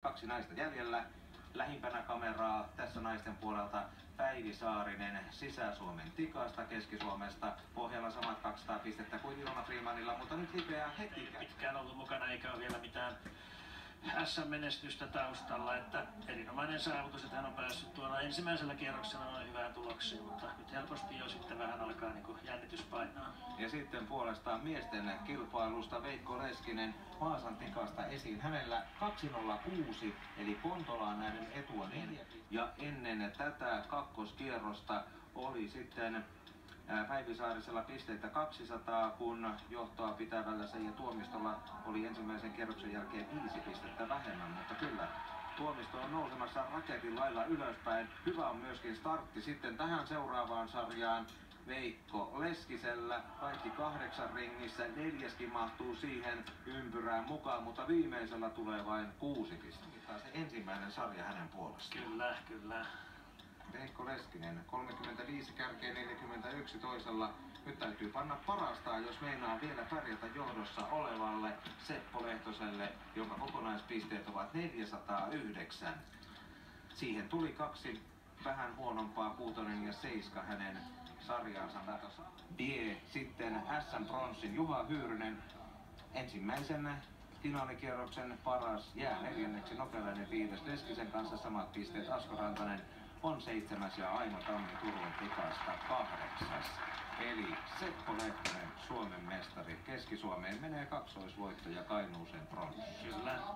Kaksi naista jäljellä. Lähimpänä kameraa tässä naisten puolelta Päivi Saarinen Sisä-Suomen Tikasta, Keski-Suomesta. Pohjalla samat 200 pistettä kuin Ilona Freemanilla, mutta nyt lipeää heti. Pitkään ollut mukana eikä ole vielä mitään SM-menestystä taustalla, että erinomainen saavutus, että hän on päässyt tuolla ensimmäisellä kierroksella noin hyvään tulokseen, mutta nyt helposti jo sitten vähän alkaa jännitys painaa. Ja sitten puolestaan miesten kilpailusta Veikko Leskinen Vaasan Tikasta esiin. Hänellä 206, eli Pontolaan näiden etua 4. Ja ennen tätä kakkoskierrosta oli sitten Päivi Saarisella pisteitä 200, kun johtoa pitävällä Seija Tuomistolla oli ensimmäisen kierroksen jälkeen 5 pistettä vähemmän, mutta kyllä Tuomisto on nousemassa raketin lailla ylöspäin. Hyvä on myöskin startti sitten tähän seuraavaan sarjaan. Veikko Leskisellä kaikki 8 ringissä, 4. mahtuu siihen ympyrään mukaan, mutta viimeisellä tulee vain 6 pistettä. Se ensimmäinen sarja hänen puolestaan. Kyllä. Veikko Leskinen, 35 kärkeen 41 toisella. Nyt täytyy panna parastaan, jos meinaa vielä pärjätä johdossa olevalle Seppo Lehtoselle, jonka kokonaispisteet ovat 409. Siihen tuli 2 vähän huonompaa, 6 ja 7 hänen sarjaansa datossa. Die sitten SM-pronssin Juha Hyyrynen, ensimmäisen finaalikierroksen paras, jää 4. Nokelainen 5. Leskisen kanssa samat pisteet. Asko Rantanen on 7. ja Aino Tammi Turun Tikasta 8. Eli Seppo Lehtonen, Suomen mestari. Keski-Suomeen menee kaksoisvoitto ja Kainuuseen pronssi. Kyllä.